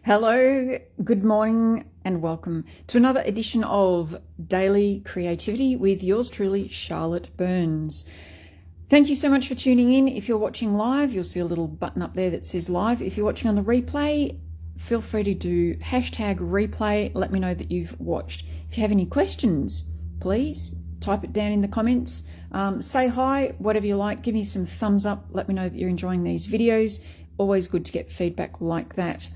Hello, good morning, and welcome to another edition of Daily Creativity with yours truly, Charlotte Burns. Thank you so much for tuning in. If you're watching live, you'll see a little button up there that says live. If you're watching on the replay, feel free to do hashtag replay. Let me know that you've watched. If you have any questions, please type it down in the comments. Say hi, whatever you like. Give me some thumbs up. Let me know that you're enjoying these videos. Always good to get feedback like that.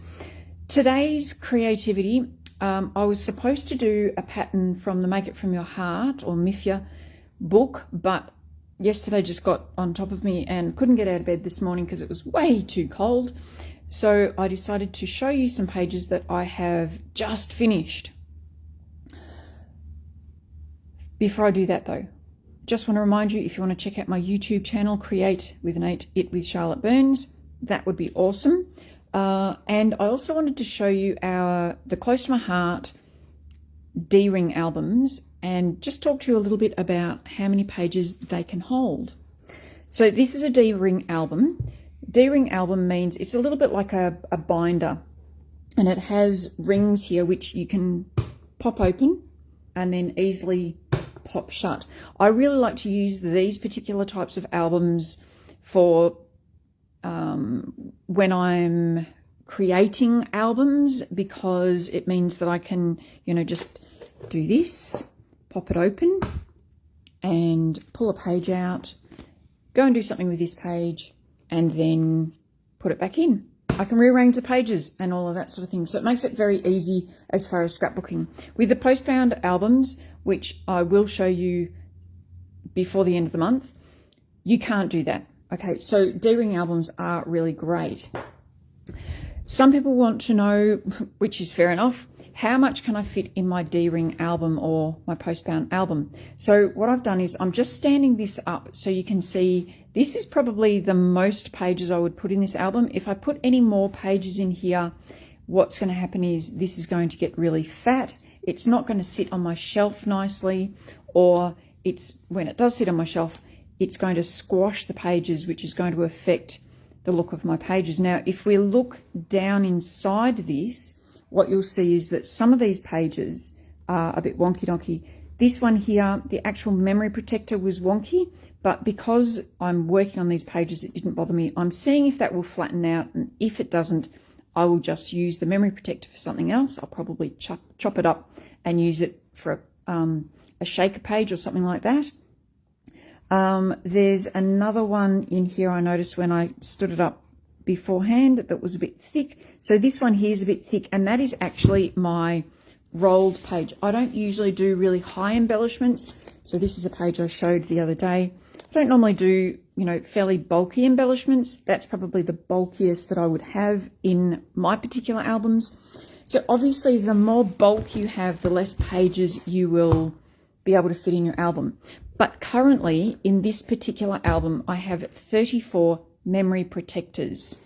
Today's creativity, I was supposed to do a pattern from the Make It From Your Heart or MIFYA book, but yesterday just got on top of me and couldn't get out of bed this morning because it was way too cold. So I decided to show you some pages that I have just finished. Before I do that though, just want to remind you, if you want to check out my YouTube channel, Cre8ivity with Charlotte Burns, that would be awesome. And I also wanted to show you the Close to My Heart Dring albums and just talk to you a little bit about how many pages they can hold. So this is a Dring album. Dring album means it's a little bit like a binder, and it has rings here which you can pop open and then easily pop shut. I really like to use these particular types of albums for when I'm creating albums, because it means that I can, just do this, pop it open and pull a page out, go and do something with this page and then put it back in. I can rearrange the pages and all of that sort of thing. So it makes it very easy as far as scrapbooking. With the postbound albums, which I will show you before the end of the month, you can't do that. Okay, so Dring albums are really great. Some people want to know, which is fair enough, how much can I fit in my Dring album or my postbound album? So what I've done is I'm just standing this up so you can see this is probably the most pages I would put in this album. If I put any more pages in here, what's going to happen is this is going to get really fat. It's not going to sit on my shelf nicely, or when it does sit on my shelf, it's going to squash the pages, which is going to affect the look of my pages. Now, if we look down inside this, what you'll see is that some of these pages are a bit wonky donkey. This one here, the actual memory protector was wonky, but because I'm working on these pages, it didn't bother me. I'm seeing if that will flatten out, and if it doesn't, I will just use the memory protector for something else. I'll probably chop it up and use it for a shaker page or something like that. There's another one in here I noticed when I stood it up beforehand that was a bit thick. So this one here is a bit thick, and that is actually my rolled page. I don't usually do really high embellishments. So this is a page I showed the other day. I don't normally do, fairly bulky embellishments. That's probably the bulkiest that I would have in my particular albums. So obviously the more bulk you have, the less pages you will be able to fit in your album. But currently, in this particular album, I have 34 memory protectors.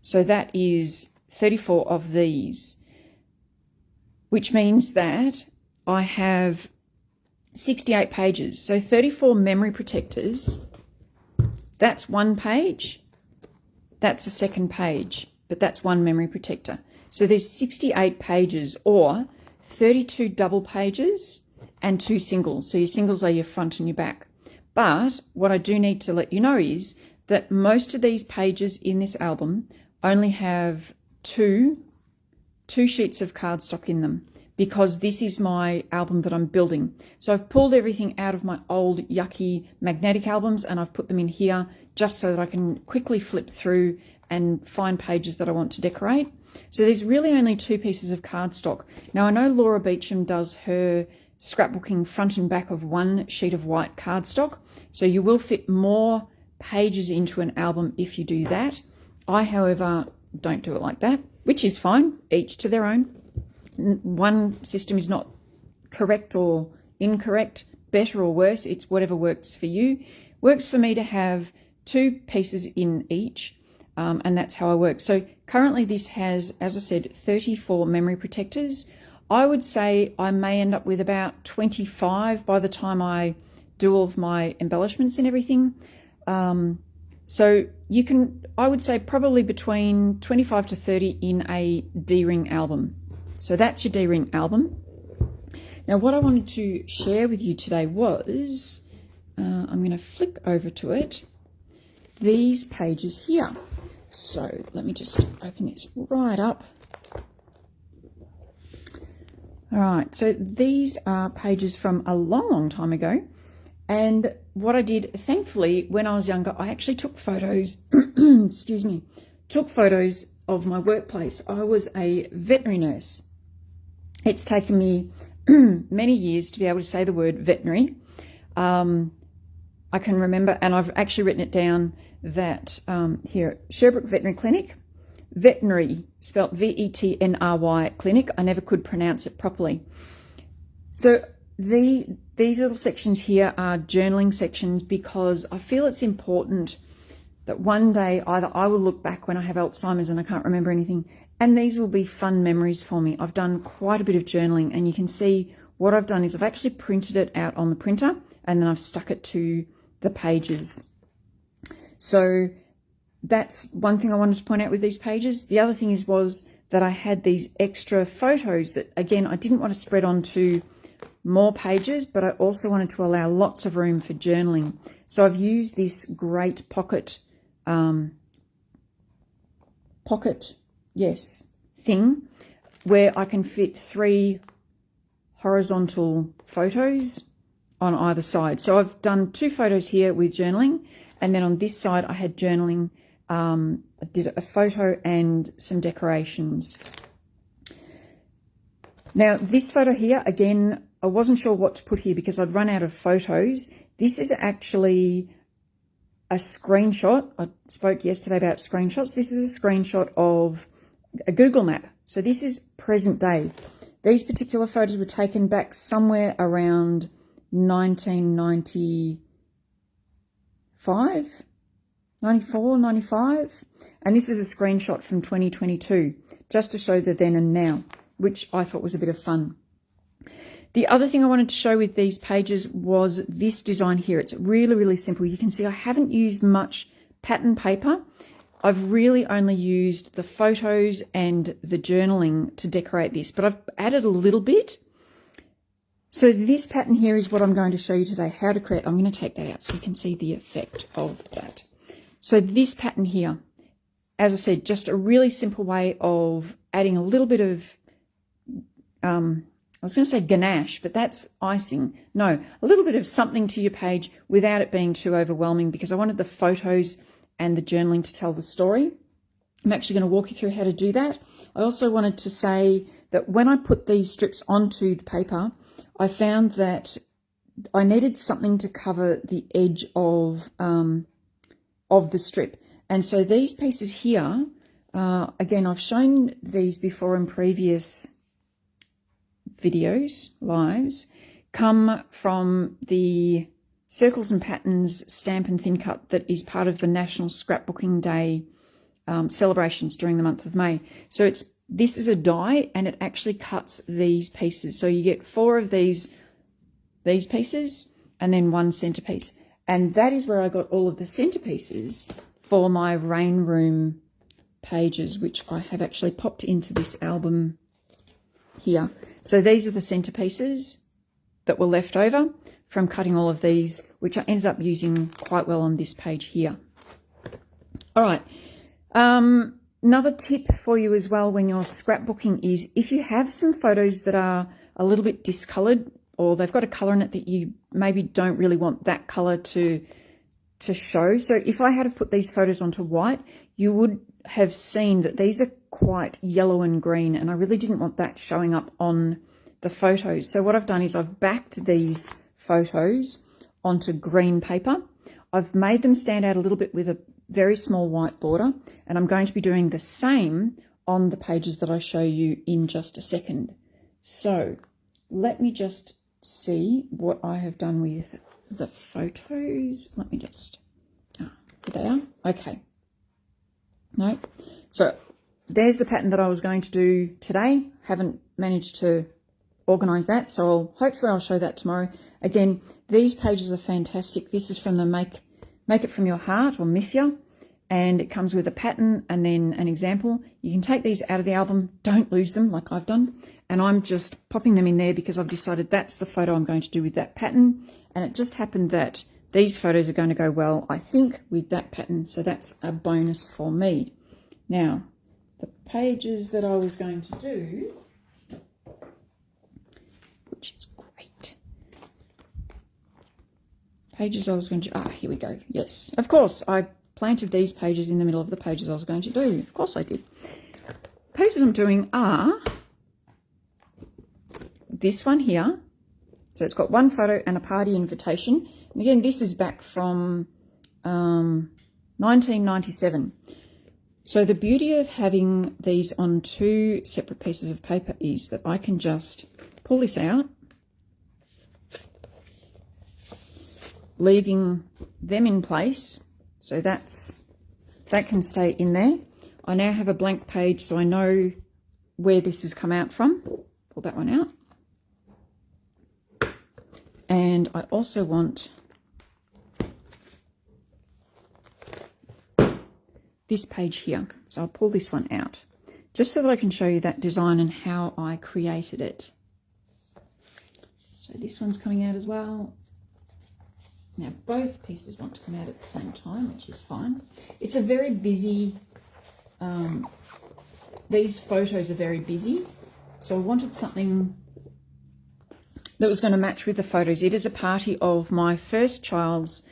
So that is 34 of these, which means that I have 68 pages. So 34 memory protectors, that's one page, that's a second page, but that's one memory protector. So there's 68 pages, or 32 double pages, and 2 singles. So your singles are your front and your back. But what I do need to let you know is that most of these pages in this album only have two sheets of cardstock in them, because this is my album that I'm building. So I've pulled everything out of my old yucky magnetic albums and I've put them in here just so that I can quickly flip through and find pages that I want to decorate. So there's really only 2 pieces of cardstock. Now I know Laura Beecham does her scrapbooking front and back of 1 sheet of white cardstock, so you will fit more pages into an album if you do that. I, however, don't do it like that, which is fine, each to their own. One system is not correct or incorrect, better or worse, it's whatever works for you. Works for me to have 2 pieces in each, and that's how I work. So currently this has, as I said, 34 memory protectors. I would say I may end up with about 25 by the time I do all of my embellishments and everything. So you can, I would say probably between 25 to 30 in a D-ring album. So that's your D-ring album. Now what I wanted to share with you today was, I'm going to flick over to it, these pages here. So let me just open this right up. All right, so these are pages from a long, long time ago. And what I did, thankfully, when I was younger, I actually took photos, excuse me, took photos of my workplace. I was a veterinary nurse. It's taken me many years to be able to say the word veterinary. I can remember, and I've actually written it down, that here, Sherbrooke Veterinary Clinic, veterinary, spelt V-E-T-N-R-Y clinic. I never could pronounce it properly. So these little sections here are journaling sections because I feel it's important that one day either I will look back when I have Alzheimer's and I can't remember anything, and these will be fun memories for me. I've done quite a bit of journaling, and you can see what I've done is I've actually printed it out on the printer and then I've stuck it to the pages. So that's one thing I wanted to point out with these pages. The other thing was that I had these extra photos that, again, I didn't want to spread onto more pages, but I also wanted to allow lots of room for journaling. So I've used this great pocket thing where I can fit 3 horizontal photos on either side. So I've done 2 photos here with journaling, and then on this side I had journaling. I did a photo and some decorations. Now this photo here, again, I wasn't sure what to put here because I'd run out of photos. This is actually a screenshot. I spoke yesterday about screenshots. This is a screenshot of a Google map. So this is present day. These particular photos were taken back somewhere around 1995, 94, 95. And this is a screenshot from 2022, just to show the then and now, which I thought was a bit of fun. The other thing I wanted to show with these pages was this design here. It's really, really simple. You can see I haven't used much pattern paper. I've really only used the photos and the journaling to decorate this, but I've added a little bit. So this pattern here is what I'm going to show you today, how to create. I'm going to take that out so you can see the effect of that. So this pattern here, as I said, just a really simple way of adding a little bit of, I was going to say ganache, but that's icing. No, a little bit of something to your page without it being too overwhelming, because I wanted the photos and the journaling to tell the story. I'm actually going to walk you through how to do that. I also wanted to say that when I put these strips onto the paper, I found that I needed something to cover the edge of the strip. And so these pieces here, again, I've shown these before in previous videos, lives, come from the Circles and Patterns Stamp and Thin Cut that is part of the National Scrapbooking Day celebrations during the month of May. So this is a die, and it actually cuts these pieces. So you get 4 of these pieces and then 1 centerpiece. And that is where I got all of the centerpieces for my rain room pages, which I have actually popped into this album here. So these are the centerpieces that were left over from cutting all of these, which I ended up using quite well on this page here. All right. Another tip for you as well when you're scrapbooking is if you have some photos that are a little bit discolored, or they've got a color in it that you maybe don't really want that color to show. So if I had to put these photos onto white, you would have seen that these are quite yellow and green, and I really didn't want that showing up on the photos. So what I've done is I've backed these photos onto green paper. I've made them stand out a little bit with a very small white border, and I'm going to be doing the same on the pages that I show you in just a second. So let me just see what I have done with the photos. Let me just, here they are. Okay. No. So there's the pattern that I was going to do today. Haven't managed to organize that, so hopefully I'll show that tomorrow. Again, these pages are fantastic. This is from the make it from your heart or mithya, and it comes with a pattern and then an example. You can take these out of the album, don't lose them like I've done, and I'm just popping them in there because I've decided that's the photo I'm going to do with that pattern, and it just happened that these photos are going to go well, I think, with that pattern, so that's a bonus for me. Now, the pages that I was going to do, which is great. Pages I was going to, here we go. Yes, of course, I planted these pages in the middle of the pages I was going to do. Of course I did. Pages I'm doing are this one here. So it's got one photo and a party invitation. And again, this is back from 1997. So the beauty of having these on two separate pieces of paper is that I can just pull this out, leaving them in place. So that can stay in there. I now have a blank page, so I know where this has come out from. Pull that one out. And I also want this page here. So I'll pull this one out just so that I can show you that design and how I created it. So this one's coming out as well. Now both pieces want to come out at the same time, which is fine. It's a very busy, these photos are very busy. So I wanted something that was going to match with the photos. It is a party of my first child's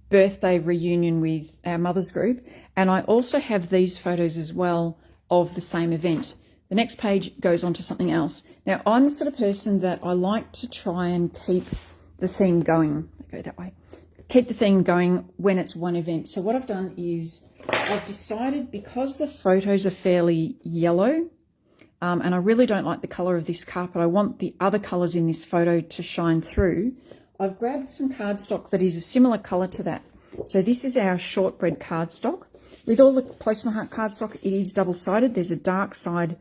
birthday reunion with our mother's group. And I also have these photos as well of the same event. The next page goes on to something else. Now, I'm the sort of person that I like to try and keep the theme going. Go that way. Keep the theme going when it's one event. So what I've done is I've decided, because the photos are fairly yellow, and I really don't like the colour of this carpet, I want the other colours in this photo to shine through. I've grabbed some cardstock that is a similar colour to that. So this is our shortbread cardstock. With all the Close to My Heart cardstock, it is double-sided. There's a dark side,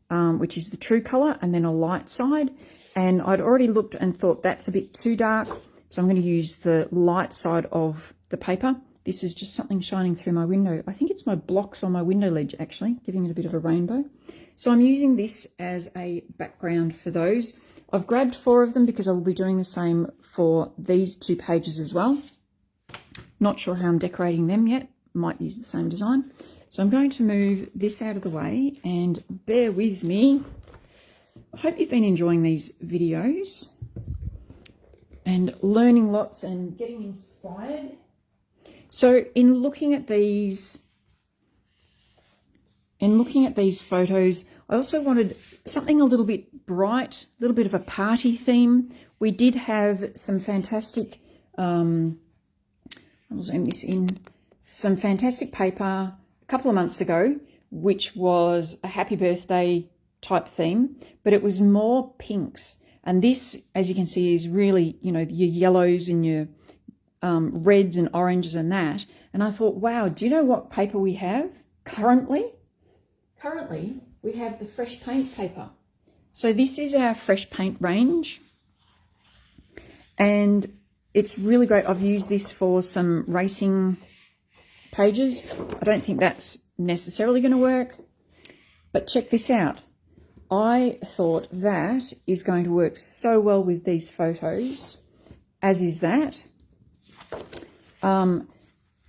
which is the true colour, and then a light side. And I'd already looked and thought that's a bit too dark, so I'm going to use the light side of the paper. This is just something shining through my window. I think it's my blocks on my window ledge, actually, giving it a bit of a rainbow. So I'm using this as a background for those. I've grabbed 4 of them because I will be doing the same for these 2 pages as well. Not sure how I'm decorating them yet. Might use the same design. So I'm going to move this out of the way, and bear with me. I hope you've been enjoying these videos and learning lots and getting inspired. So in looking at these photos, I also wanted something a little bit bright, a little bit of a party theme. We did have some fantastic, I'll zoom this in, some fantastic paper a couple of months ago, which was a happy birthday type theme, but it was more pinks. And this, as you can see, is really, you know, your yellows and your reds and oranges and that. And I thought, wow, do you know what paper we have currently? Currently, we have the Fresh Paint paper. So this is our Fresh Paint range. And it's really great. I've used this for some racing pages. I don't think that's necessarily going to work. But check this out. I thought that is going to work so well with these photos, as is that.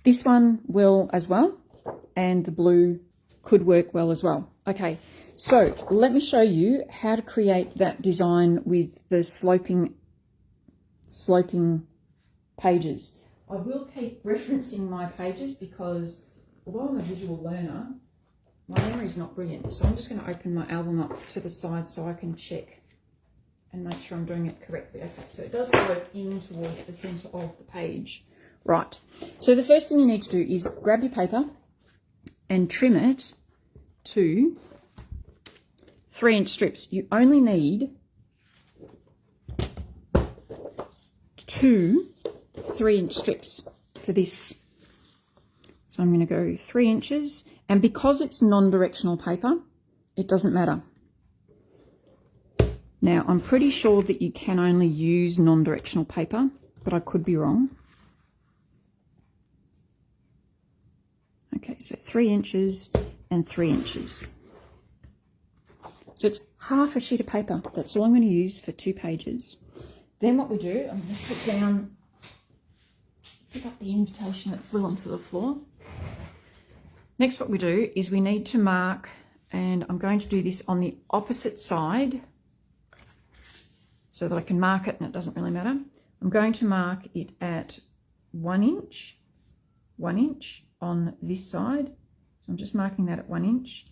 This one will as well, and the blue could work well as well. Okay, so let me show you how to create that design with the sloping pages. I will keep referencing my pages because although I'm a visual learner, my memory is not brilliant. So I'm just going to open my album up to the side so I can check and make sure I'm doing it correctly. Okay, so it does slope in towards the centre of the page. Right, so the first thing you need to do is grab your paper and trim it to 3-inch strips. You only need 2 3-inch strips for this. So I'm going to go 3 inches, and because it's non-directional paper, it doesn't matter. Now, I'm pretty sure that you can only use non-directional paper. but I could be wrong. Okay, so 3 inches and 3 inches. So it's half a sheet of paper. That's all I'm going to use for 2 pages. Then what we do, I'm going to sit down, pick up the invitation that flew onto the floor. Next, what we do is we need to mark, and I'm going to do this on the opposite side so that I can mark it and it doesn't really matter. I'm going to mark it at 1 inch on this side. So I'm just marking that at 1 inch.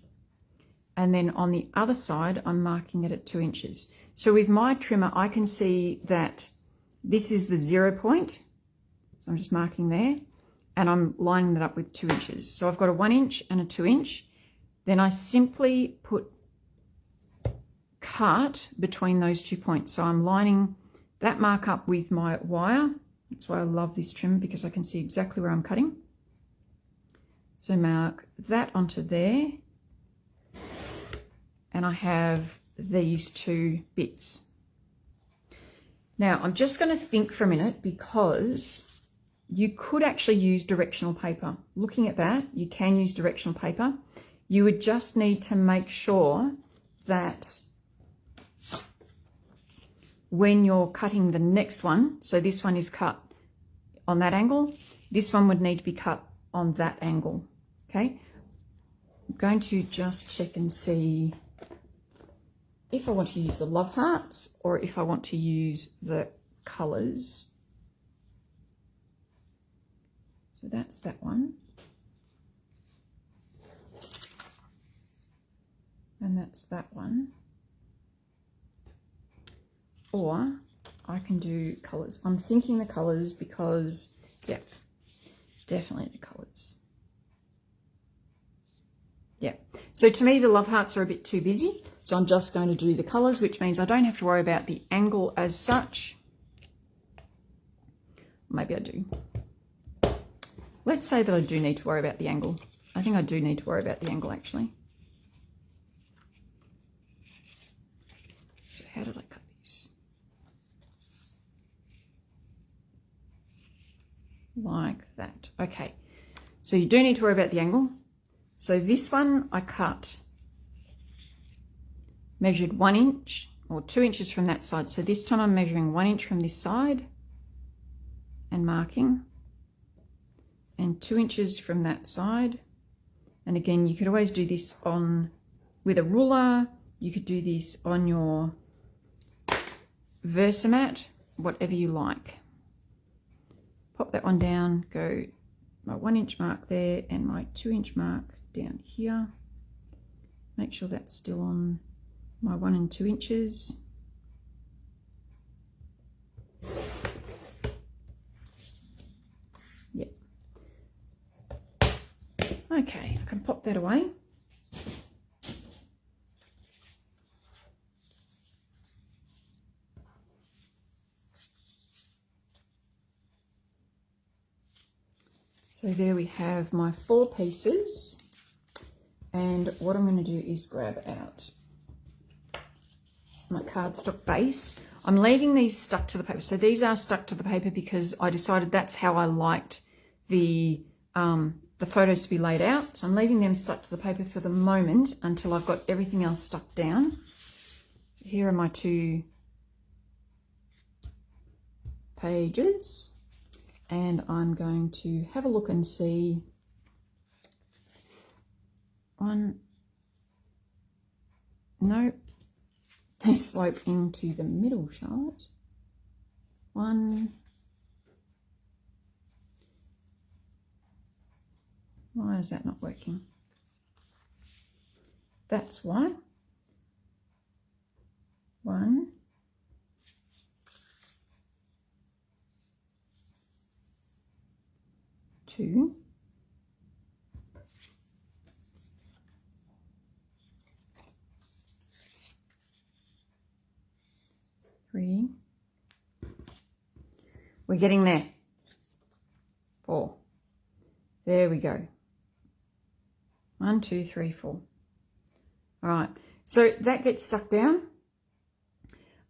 And then on the other side, I'm marking it at 2 inches. So with my trimmer, I can see that this is the 0 point. So I'm just marking there, and I'm lining it up with 2 inches. So I've got a 1 inch and a 2 inch. Then I simply put cut between those 2 points. So I'm lining that mark up with my wire. That's why I love this trimmer, because I can see exactly where I'm cutting. So mark that onto there. And I have these 2 bits. Now I'm just going to think for a minute, because you could actually use directional paper. Looking at that, you can use directional paper. You would just need to make sure that when you're cutting the next one, so this one is cut on that angle, this one would need to be cut on that angle. Okay, I'm going to just check and see if I want to use the love hearts or if I want to use the colours. So that's that one. And that's that one. Or I can do colours. I'm thinking the colours because, yeah, definitely the colours. Yeah, so to me the love hearts are a bit too busy, so I'm just going to do the colours, which means I don't have to worry about the angle as such. Maybe I do. Let's say that I do need to worry about the angle. I think I do need to worry about the angle actually. So how did I cut this? Like that. Okay, so you do need to worry about the angle. So this one I cut, measured 1 inch or 2 inches from that side. So this time I'm measuring 1 inch from this side and marking, and 2 inches from that side. And again, you could always do this on with a ruler. You could do this on your Versamat, whatever you like. Pop that one down, go my 1 inch mark there and my 2 inch mark down here. Make sure that's still on my 1 and 2 inches. Yep. Okay, I can pop that away. So there we have my 4 pieces. And what I'm going to do is grab out my cardstock base. I'm leaving these stuck to the paper. So these are stuck to the paper because I decided that's how I liked the photos to be laid out. So I'm leaving them stuck to the paper for the moment until I've got everything else stuck down. So here are my 2 pages. And I'm going to have a look and see one. No, they slope into the middle, Charlotte. 1. Why is that not working? That's why. 1. 2. 3. We're getting there. 4. There we go. 1, 2, 3, 4. All right, so that gets stuck down.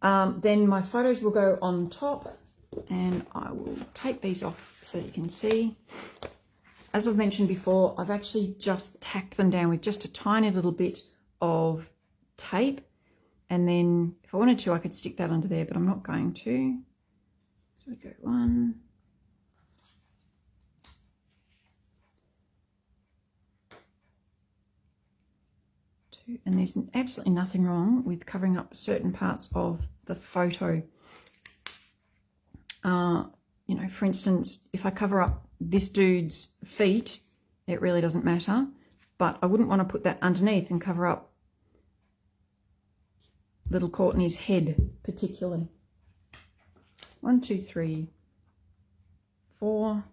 Then my photos will go on top, And I will take these off so you can see. As I've mentioned before, I've actually just tacked them down with just a tiny little bit of tape. And then if I wanted to, I could stick that under there, but I'm not going to. So we go 1, 2, and there's absolutely nothing wrong with covering up certain parts of the photo. You know, for instance, if I cover up this dude's feet, it really doesn't matter, but I wouldn't want to put that underneath and cover up little Courtney's head particularly. 1, 2, 3, 4.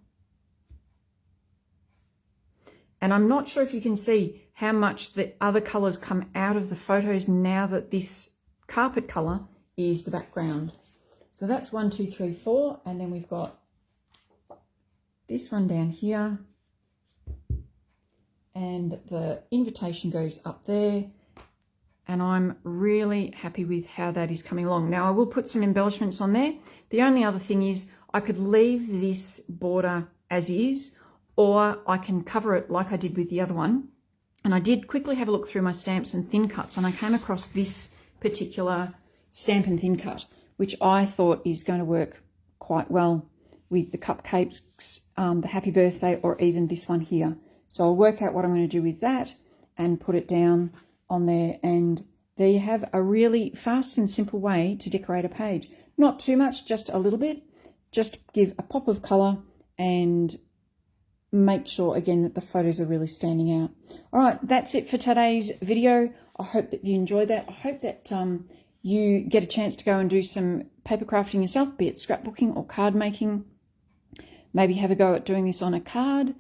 And I'm not sure if you can see how much the other colours come out of the photos now that this carpet colour is the background. So that's 1, 2, 3, 4, and then we've got this one down here, and the invitation goes up there, and I'm really happy with how that is coming along. Now I will put some embellishments on there. The only other thing is I could leave this border as is, or I can cover it like I did with the other one. And I did quickly have a look through my stamps and thin cuts, and I came across this particular stamp and thin cut, which I thought is going to work quite well with the cupcakes, the happy birthday, or even this one here. So I'll work out what I'm going to do with that and put it down on there. And there you have a really fast and simple way to decorate a page. Not too much, just a little bit. Just give a pop of colour and make sure again that the photos are really standing out. All right, that's it for today's video. I hope that you enjoyed that. I hope that you get a chance to go and do some paper crafting yourself, be it scrapbooking or card making. Maybe have a go at doing this on a card.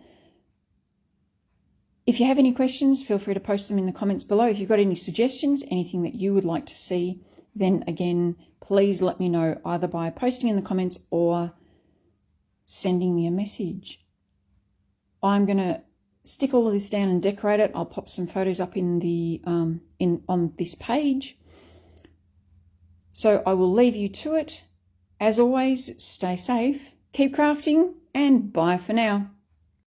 If you have any questions, feel free to post them in the comments below. If you've got any suggestions, anything that you would like to see, then again, please let me know either by posting in the comments or sending me a message. I'm going to stick all of this down and decorate it. I'll pop some photos up in the on this page. So I will leave you to it. As always, stay safe, keep crafting, and bye for now.